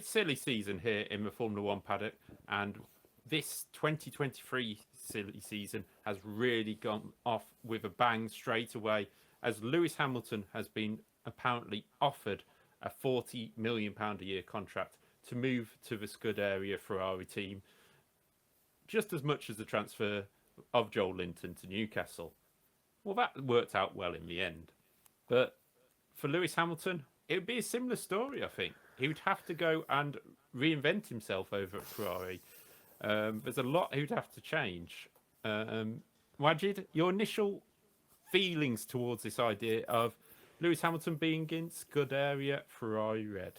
it's silly season here in the Formula One paddock, and this 2023 silly season has really gone off with a bang straight away, as Lewis Hamilton has been apparently offered a £40 million a year contract to move to the Scuderia Ferrari team, just as much as the transfer of Joel Linton to Newcastle. Well, that worked out well in the end. But for Lewis Hamilton, it would be a similar story, I think. He would have to go and reinvent himself over at Ferrari. There's a lot he would have to change. Wajid, your initial feelings towards this idea of Lewis Hamilton being in Scuderia Ferrari Red?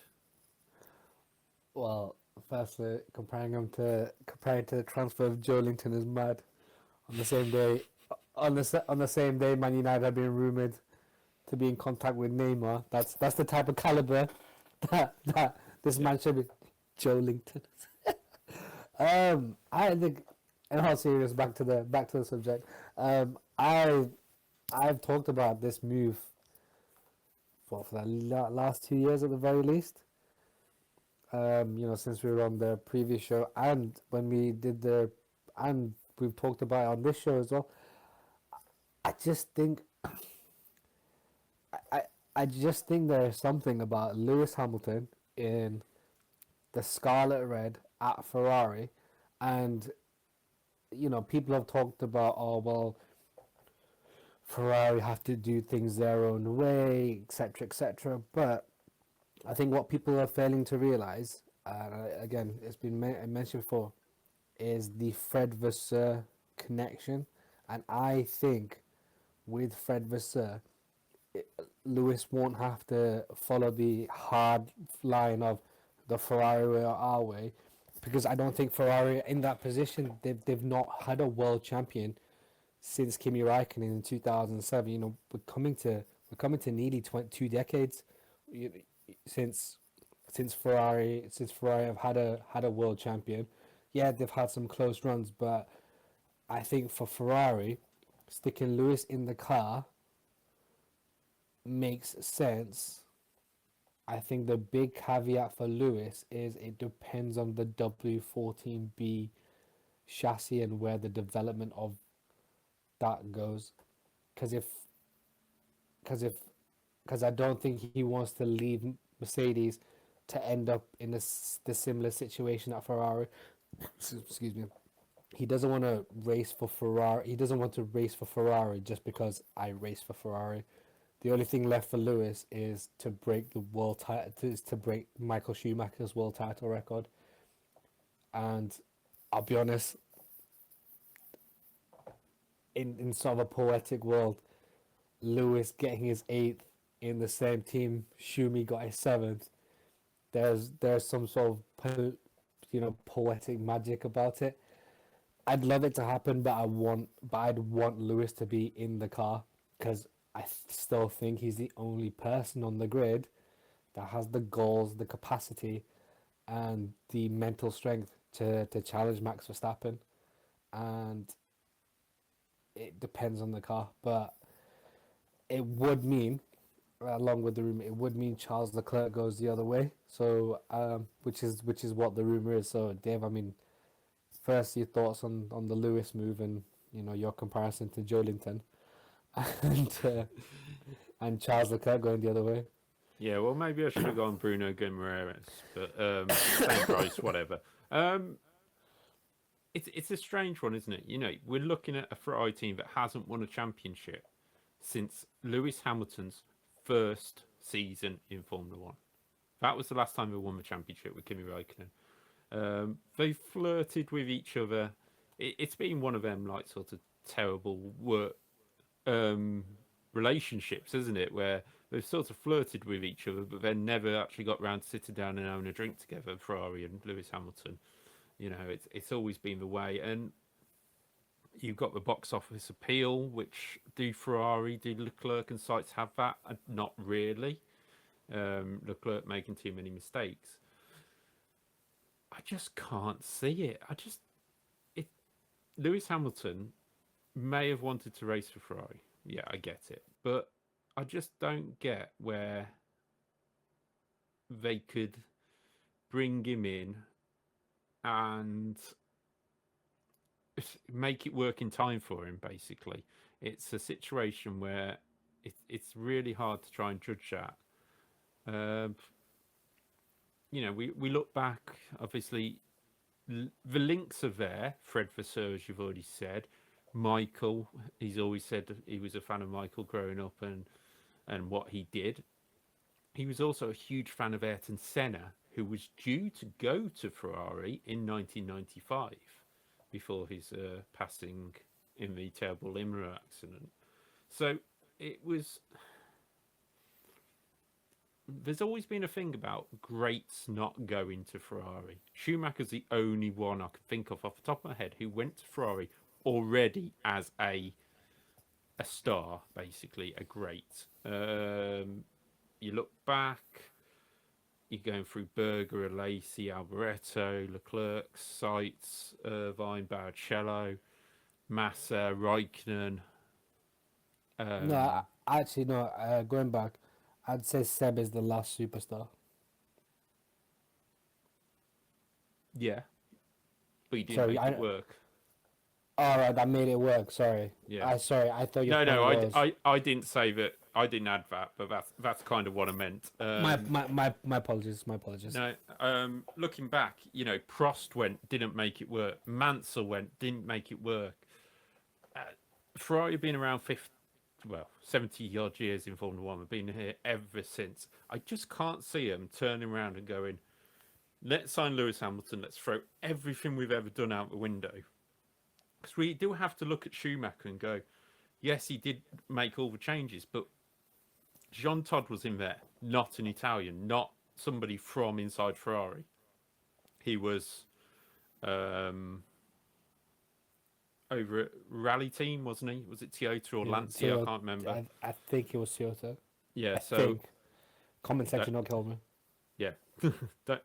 Well, firstly, comparing to the transfer of Joe Linton is mad. On the same day, Man United have been rumoured to be in contact with Neymar. That's the type of caliber that this man should be. Joe Linton. I think, in all seriousness, back to the subject. I've talked about this move for the last 2 years at the very least. Since we were on the previous show, and when we did and we've talked about it on this show as well. I just think there is something about Lewis Hamilton in the Scarlet Red at Ferrari, and people have talked about, Ferrari have to do things their own way, etc., etc. But I think what people are failing to realize, again, it's been mentioned before, is the Fred Vasseur connection, and I think with Fred Vasseur, Lewis won't have to follow the hard line of the Ferrari way or our way, because I don't think Ferrari are in that position. They've not had a world champion since Kimi Raikkonen in 2007. We're coming to nearly 2 decades since Ferrari have had a world champion. Yeah, they've had some close runs, but I think for Ferrari, sticking Lewis in the car makes sense. I think the big caveat for Lewis is it depends on the W14B chassis and where the development of that goes. Because I don't think he wants to leave Mercedes to end up in the similar situation at Ferrari. Excuse me. He doesn't want to race for Ferrari. He doesn't want to race for Ferrari just because I race for Ferrari. The only thing left for Lewis is to break the world title, is to break Michael Schumacher's world title record. And I'll be honest, in sort of a poetic world, Lewis getting his 8th in the same team Schumi got his 7th. There's some sort of poetic magic about it. I'd love it to happen, but I'd want Lewis to be in the car, because I still think he's the only person on the grid that has the goals, the capacity, and the mental strength to challenge Max Verstappen. And it depends on the car, but it would mean, along with the rumor, it would mean Charles Leclerc goes the other way. So, which is what the rumor is. So, Dave, I mean, first your thoughts on the Lewis move and your comparison to Joe Linton, and Charles Leclerc going the other way. Yeah, well, maybe I should have gone Bruno Guimaraes, but same price, whatever. It's a strange one, isn't it? We're looking at a Ferrari team that hasn't won a championship since Lewis Hamilton's first season in Formula One. That was the last time they won the championship with Kimi Raikkonen. They flirted with each other. It's been one of them like sort of terrible work relationships, isn't it? Where they've sort of flirted with each other, but then never actually got round to sitting down and having a drink together. Ferrari and Lewis Hamilton. It's always been the way. And you've got the box office appeal, which do Leclerc and Sainz have that? Not really. Leclerc making too many mistakes. I just can't see it. Lewis Hamilton may have wanted to race for Ferrari. Yeah, I get it. But I just don't get where they could bring him in and make it work in time for him. Basically, it's a situation where it's really hard to try and judge that. We look back. Obviously, the links are there. Fred Vasseur, as you've already said. Michael, he's always said that he was a fan of Michael growing up and what he did. He was also a huge fan of Ayrton Senna, who was due to go to Ferrari in 1995 before his passing in the terrible Imola accident. So it was... There's always been a thing about greats not going to Ferrari. Schumacher's the only one I can think of off the top of my head who went to Ferrari already as a star, basically, a great. You look back, you're going through Berger, Alesi, Alboreto, Leclerc, Seitz, Irvine, Barrichello, Massa, Raikkonen. No, actually, no. Going back, I'd say Seb is the last superstar. Yeah, but he didn't make it work. All right, that made it work. Sorry. Yeah. Sorry, I thought you. No. I didn't say that. I didn't add that, but that's kind of what I meant. My apologies. My apologies. No. Looking back, Prost didn't make it work. Mansell didn't make it work. Ferrari have been around 70 odd years in Formula One. I've been here ever since. I just can't see them turning around and going, let's sign Lewis Hamilton. Let's throw everything we've ever done out the window. Because we do have to look at Schumacher and go, yes, he did make all the changes, but Jean Todt was in there, not an Italian, not somebody from inside Ferrari. He was over at Rally Team, wasn't he? Was it Toyota or Lancia? I can't remember. I think it was Toyota. Yeah, comment section, not kill me. Yeah, don't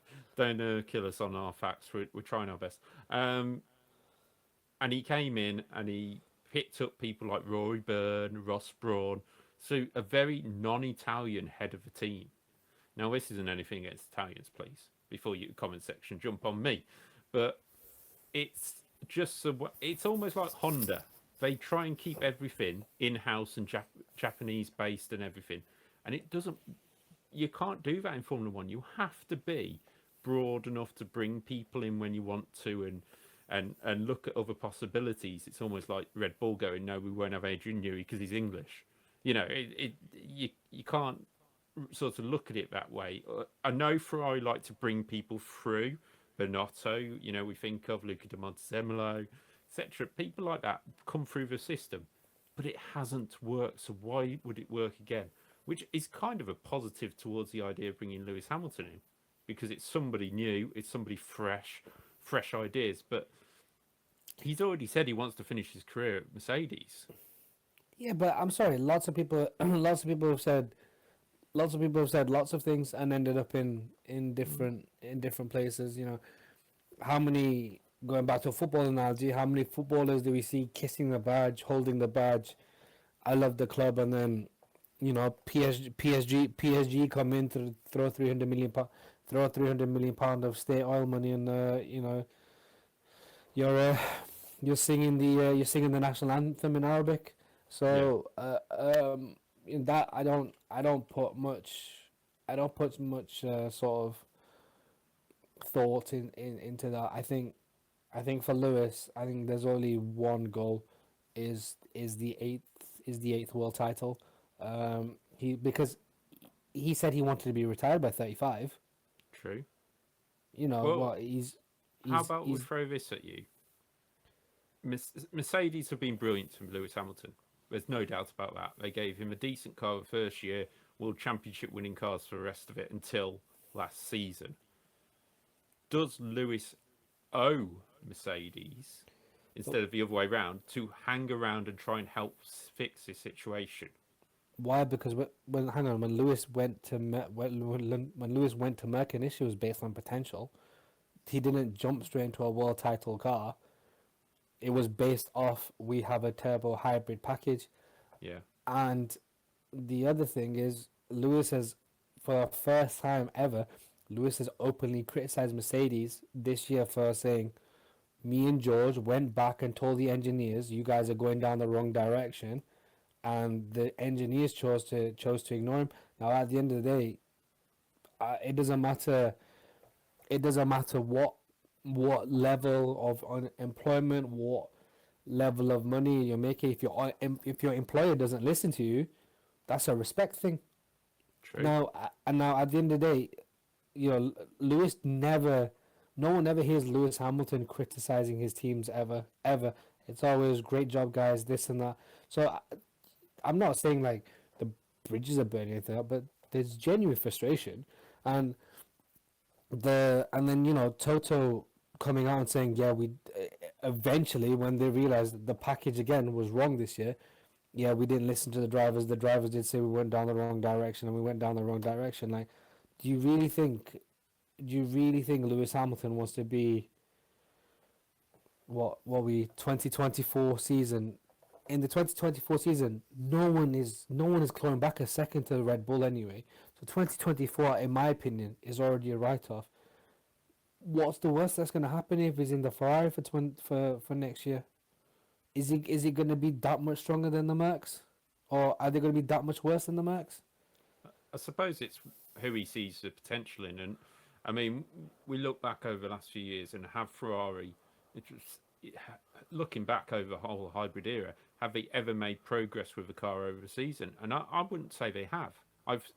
kill us on our facts. We're trying our best. And he came in and he picked up people like Rory Byrne, Ross Brawn, so a very non-Italian head of the team. Now, this isn't anything against Italians, please. Before you comment section jump on me, but it's just it's almost like Honda. They try and keep everything in-house and Japanese based and everything, and it doesn't. You can't do that in Formula One. You have to be broad enough to bring people in when you want to, and look at other possibilities. It's almost like Red Bull going, no, we won't have Adrian Newey because he's English. You can't sort of look at it that way. I know Ferrari like to bring people through. Benotto, we think of Luca de Montezemolo, etc. People like that come through the system, but it hasn't worked. So why would it work again? Which is kind of a positive towards the idea of bringing Lewis Hamilton in, because it's somebody new, it's somebody fresh ideas. But he's already said he wants to finish his career at Mercedes. Yeah, but I'm sorry. Lots of people have said lots of things and ended up in different places. How many, going back to a football analogy, how many footballers do we see kissing the badge, holding the badge? I love the club, and then PSG come in to throw 300 million pound of state oil money, and you're singing the national anthem in Arabic. So in that I don't put much sort of thought into that. I think for Lewis, I think there's only one goal, is the eighth world title. Because he said he wanted to be retired by 35. True. How about we throw this at you? Mercedes have been brilliant to Lewis Hamilton. There's no doubt about that. They gave him a decent car the first year, World Championship winning cars for the rest of it until last season. Does Lewis owe Mercedes, instead of the other way around, to hang around and try and help fix this situation? Why? Because when Lewis went to Merck, initially it was based on potential. He didn't jump straight into a world title car. It was based off, we have a turbo hybrid package. Yeah. And the other thing is, Lewis has, for the first time ever, Lewis has openly criticized Mercedes this year for saying, me and George went back and told the engineers, you guys are going down the wrong direction, and the engineers chose to ignore him. Now, at the end of the day, it doesn't matter. It doesn't matter what level of unemployment, what level of money you're making. If your employer doesn't listen to you, that's a respect thing. True. Now, at the end of the day, Lewis never. No one ever hears Lewis Hamilton criticizing his teams ever. It's always great job, guys, this and that. So I'm not saying like the bridges are burning anything up, but there's genuine frustration, and then Toto coming out and saying, yeah, we eventually, when they realized the package again was wrong this year, yeah, we didn't listen to the drivers. The drivers did say we went down the wrong direction, and we went down the wrong direction. Like, do you really think Lewis Hamilton wants to be what we 2024 season? In the 2024 season, no one is clawing back a second to Red Bull anyway. So 2024, in my opinion, is already a write-off. What's the worst that's going to happen if he's in the Ferrari for next year? Is he going to be that much stronger than the Mercs, or are they going to be that much worse than the Mercs? I suppose it's who he sees the potential in, and I mean, we look back over the last few years and have Ferrari. Looking back over the whole hybrid era, have they ever made progress with the car over the season? And I wouldn't say they have.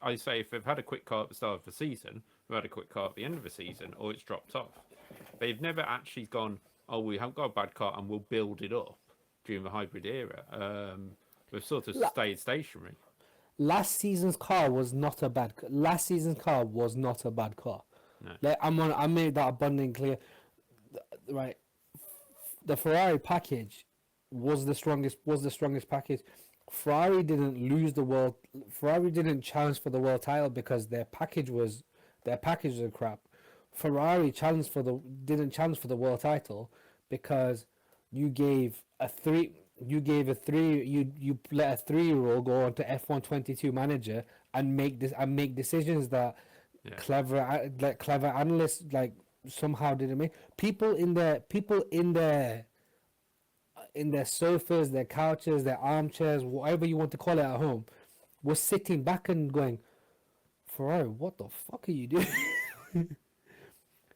I say if they've had a quick car at the start of the season, they've had a quick car at the end of the season, or it's dropped off. They've never actually gone, oh, we haven't got a bad car and we'll build it up during the hybrid era. We've sort of stayed stationary. Last season's car was not a bad car. No. Like, I made that abundantly clear. Right, the Ferrari package was the strongest package. Ferrari didn't challenge for the world title because their package was crap. Ferrari didn't challenge for the world title because you let a 3-year-old go on to F122 manager and make decisions that clever analysts like somehow didn't make. People in their sofas, their couches, their armchairs, whatever you want to call it at home, were sitting back and going, Ferrari, what the fuck are you doing?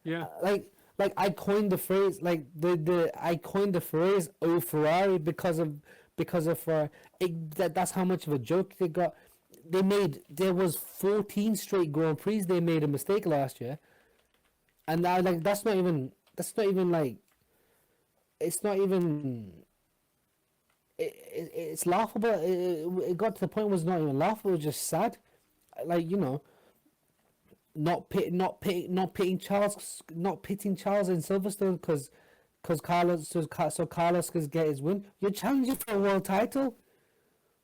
Yeah. Like I coined the phrase, "Oh Ferrari" because of Ferrari. That's how much of a joke they got. There was 14 straight Grand Prix they made a mistake last year, and now that's not even it's laughable. It got to the point where it's not even laughable. It was just sad. Like, not pitting Charles in Silverstone because Carlos could get his win. You're challenging for a world title.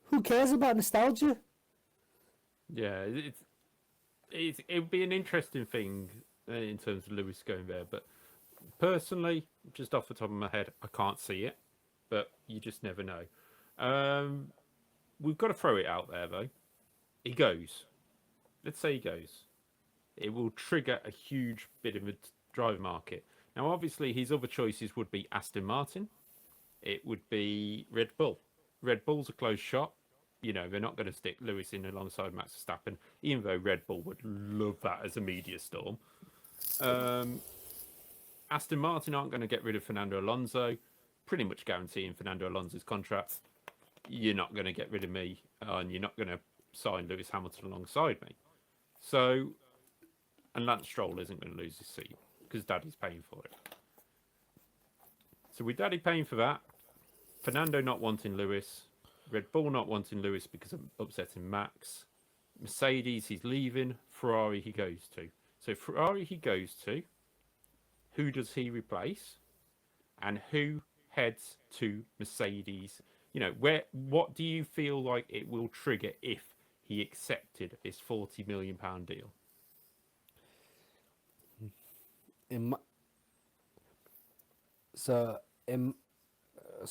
Who cares about nostalgia? Yeah, it would be an interesting thing in terms of Lewis going there, but personally, just off the top of my head, I can't see it, but you just never know. We've got to throw it out there though. He goes. Let's say he goes. It will trigger a huge bit of a driver market. Now, obviously, his other choices would be Aston Martin. It would be Red Bull. Red Bull's a closed shop. They're not going to stick Lewis in alongside Max Verstappen, even though Red Bull would love that as a media storm. Aston Martin aren't going to get rid of Fernando Alonso, pretty much guaranteeing Fernando Alonso's contract. You're not going to get rid of me, and you're not going to sign Lewis Hamilton alongside me. So, and Lance Stroll isn't going to lose his seat because Daddy's paying for it. So with Daddy paying for that, Fernando not wanting Lewis, Red Bull not wanting Lewis because of upsetting Max, Mercedes he's leaving, Ferrari he goes to. So Ferrari he goes to, who does he replace? And who heads to Mercedes? What do you feel like it will trigger if he accepted this £40 million deal? So I'm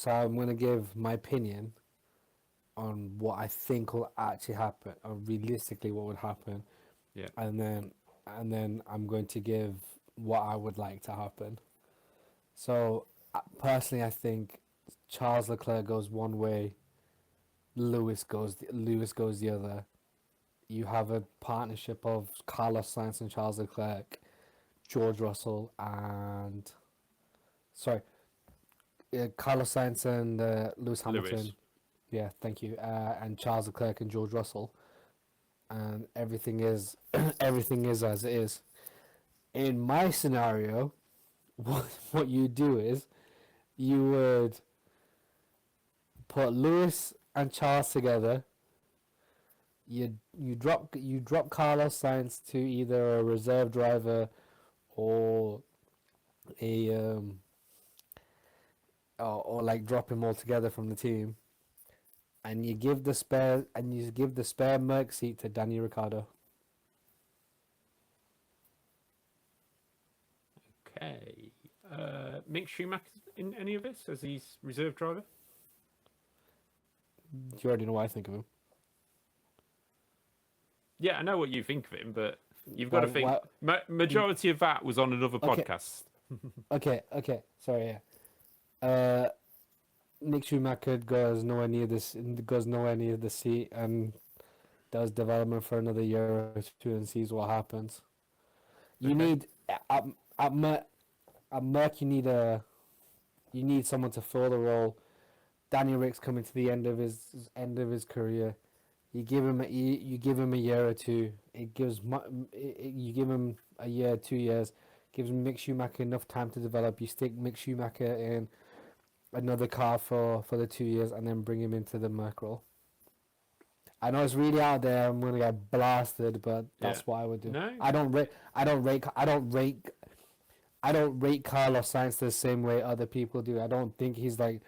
going to give my opinion on what I think will actually happen, or realistically what would happen. Yeah. And then and then I'm going to give what I would like to happen. So personally, I think Charles Leclerc goes one way, Lewis goes the other. You have a partnership of Carlos Sainz and Charles Leclerc, George Russell and sorry, Carlos Sainz and Lewis Hamilton. Lewis. Yeah, thank you. And Charles Leclerc and George Russell, and everything is everything is as it is. In my scenario, what you do is you would put Lewis and Charles together. You drop Carlos Sainz to either a reserve driver or a or like drop him altogether from the team, and you give the spare Merc seat to Danny Ricciardo. Okay. Mick Schumacher in any of this as he's reserve driver? You already know what I think of him. Yeah, I know what you think of him, but you've got to think. Well, Majority of that was on another Okay. podcast. Okay, sorry, yeah. Nick Schumacher goes nowhere near the seat and does development for another year or two and sees what happens. You Okay. need at Merc you need someone to fill the role. Danny Rick's coming to the end of his career. You give him a year or two. You give him a year, 2 years. Gives Mick Schumacher enough time to develop. You stick Mick Schumacher in another car for the 2 years, and then bring him into the Merc role. I know it's really out there. I'm gonna get blasted, but that's Yeah. what I would do. No. I don't rate Carlos Sainz the same way other people do. I don't think he's like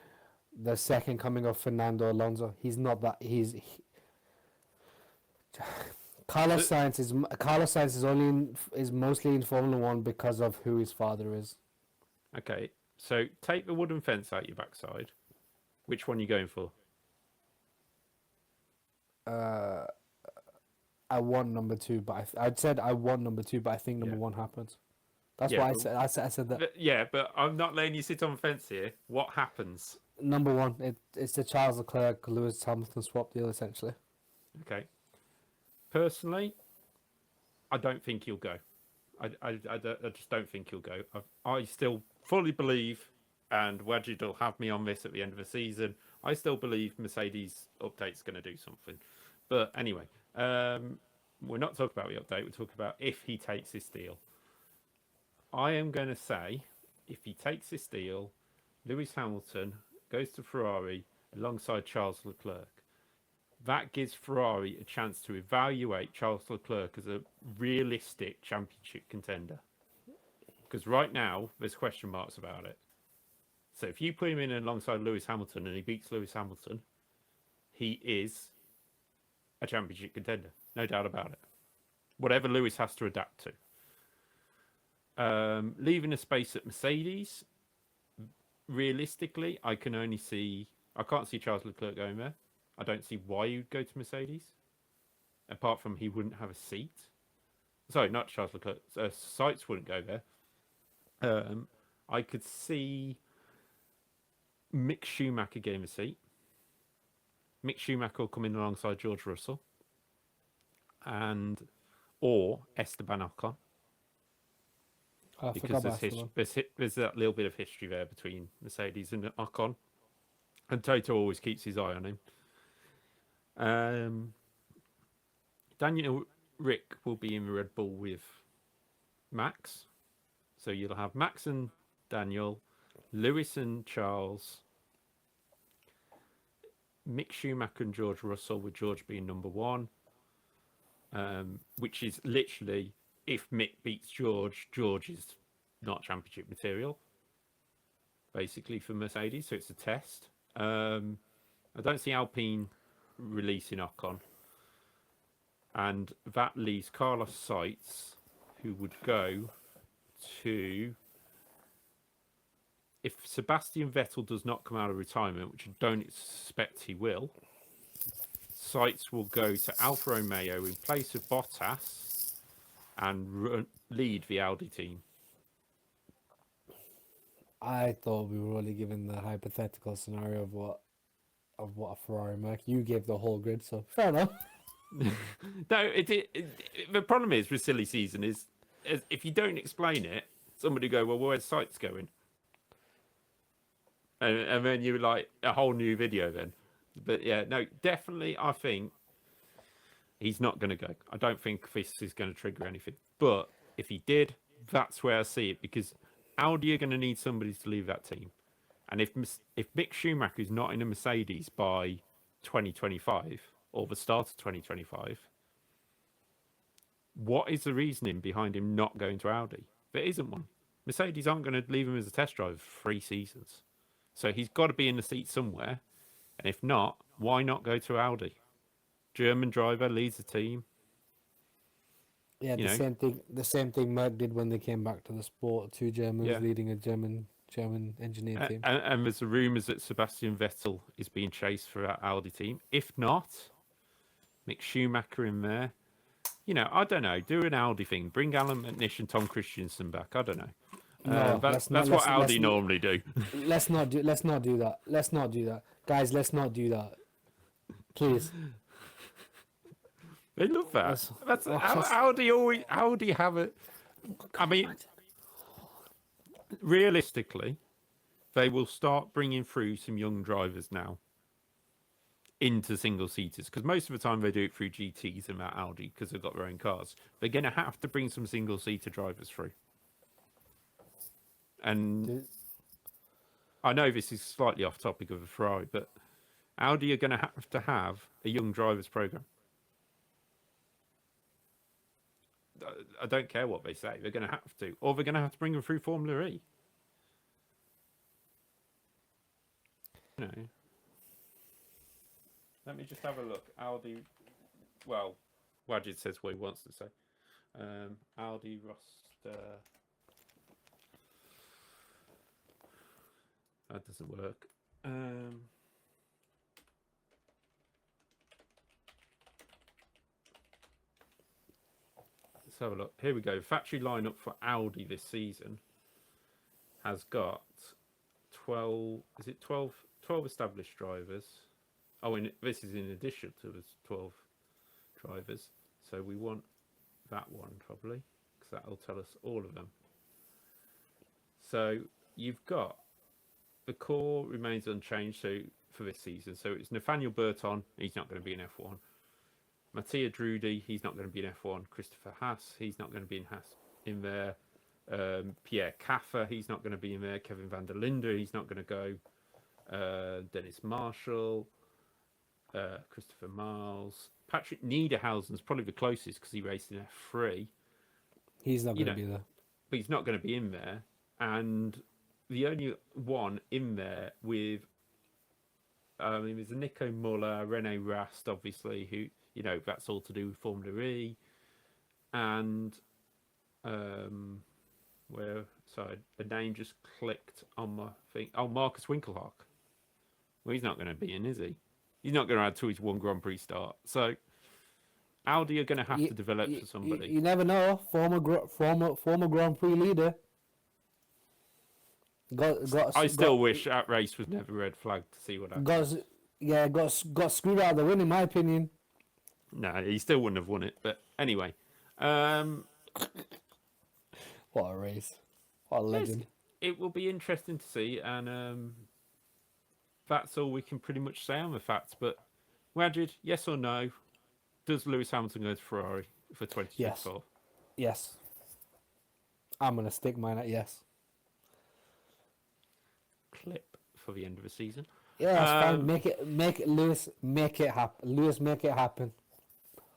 the second coming of Fernando Alonso. He's not that. Carlos Sainz is mostly in Formula One because of who his father is. Okay, so take the wooden fence out your backside. Which one are you going for? I want number two, but I'd said I want number two, but I think number one happens. That's Yeah, why but- I said that. Yeah, but I'm not letting you sit on the fence here. What happens? Number one, it's the Charles Leclerc Lewis Hamilton swap deal essentially. Okay. Personally, I don't think he'll go. I just don't think he'll go. I still fully believe, and Wajid will have me on this at the end of the season, I still believe Mercedes update's going to do something. But anyway, we're not talking about the update. We're talking about if he takes this deal. I am going to say, if he takes this deal, Lewis Hamilton goes to Ferrari alongside Charles Leclerc. That gives Ferrari a chance to evaluate Charles Leclerc as a realistic championship contender. Because right now, there's question marks about it. So if you put him in alongside Lewis Hamilton and he beats Lewis Hamilton, he is a championship contender. No doubt about it. Whatever Lewis has to adapt to. Leaving a space at Mercedes, realistically, I can't see Charles Leclerc going there. I don't see why you'd go to Mercedes, apart from he wouldn't have a seat. Sorry, not Charles Leclerc. Seitz wouldn't go there. I could see Mick Schumacher getting a seat. Mick Schumacher will come in alongside George Russell, or Esteban Ocon. I Because forgot about there's that little bit of history there between Mercedes and Ocon, and Toto always keeps his eye on him. Daniel Rick will be in Red Bull with Max, so you'll have Max and Daniel, Lewis and Charles, Mick Schumacher and George Russell, with George being number one, which is literally, if Mick beats George, George is not championship material, basically, for Mercedes. So it's a test. I don't see Alpine releasing Ocon. And that leaves Carlos Sainz, who would go to... If Sebastian Vettel does not come out of retirement, which I don't expect he will, Sainz will go to Alfa Romeo in place of Bottas, and lead the Audi team. I thought we were only given the hypothetical scenario of what a Ferrari Mac. You gave the whole grid, so fair enough. No, the problem is with silly season is if you don't explain it, somebody go, well, where's sites going? And then you're like a whole new video then. But yeah, no, definitely I think he's not going to go. I don't think this is going to trigger anything. But if he did, that's where I see it, because Audi are going to need somebody to leave that team. And if Mick Schumacher is not in a Mercedes by 2025 or the start of 2025, what is the reasoning behind him not going to Audi? There isn't one. Mercedes aren't going to leave him as a test driver for 3 seasons. So he's got to be in the seat somewhere. And if not, why not go to Audi? German driver leads the team. Yeah, same thing. The same thing Merck did when they came back to the sport. 2 Germans leading a German engineer team. And there's the rumours that Sebastian Vettel is being chased for that Audi team. If not, Mick Schumacher in there. I don't know. Do an Audi thing. Bring Alan McNish and Tom Christensen back. I don't know. No, that's what Audi normally do. Let's not do that. Let's not do that, guys. Let's not do that, please. They love that. That's Audi have it. I mean, realistically, they will start bringing through some young drivers now into single seaters, because most of the time they do it through GTs and that Audi because they've got their own cars. They're going to have to bring some single seater drivers through. And I know this is slightly off topic of the Ferrari, but Audi are going to have a young drivers program. I don't care what they say. They're going to have to. Or they're going to have to bring them through Formula E. Let me just have a look. Audi, well, Wajid says what he wants to say. Audi roster. That doesn't work. Let's have a look. Here we go. Factory lineup for Audi this season has got 12. Is it 12? 12 established drivers. Oh, this is in addition to the 12 drivers. So we want that one probably, because that will tell us all of them. So you've got the core remains unchanged for this season. So it's Nathaniel Burton, he's not going to be in F1. Mattia Drudi, he's not going to be in F1. Christopher Haas, he's not going to be in there. Pierre Caffer, he's not going to be in there. Kevin van der Linde, he's not going to go. Dennis Marshall, Christopher Miles. Patrick Niederhausen's probably the closest because he raced in F3. He's not going to be there. But he's not going to be in there. And the only one in there with, there's Nico Muller, Rene Rast, obviously, who, that's all to do with Formula E. And, the name just clicked on my thing. Oh, Marcus Winkelhock. Well, he's not going to be in, is he? He's not going to add to his one Grand Prix start. So, Audi are going to have to develop for somebody. You never know. Former Grand Prix leader. I still wish that race was never red flagged to see what happened. Got screwed out of the win, in my opinion. No, he still wouldn't have won it. But anyway. What a race. What a legend. It will be interesting to see. And that's all we can pretty much say on the facts. But, Wajid, yes or no? Does Lewis Hamilton go to Ferrari for 2024? Yes. I'm going to stick mine at yes. Clip for the end of the season. Yeah, that's fine. Make it, Lewis, make it happen. Lewis, make it happen.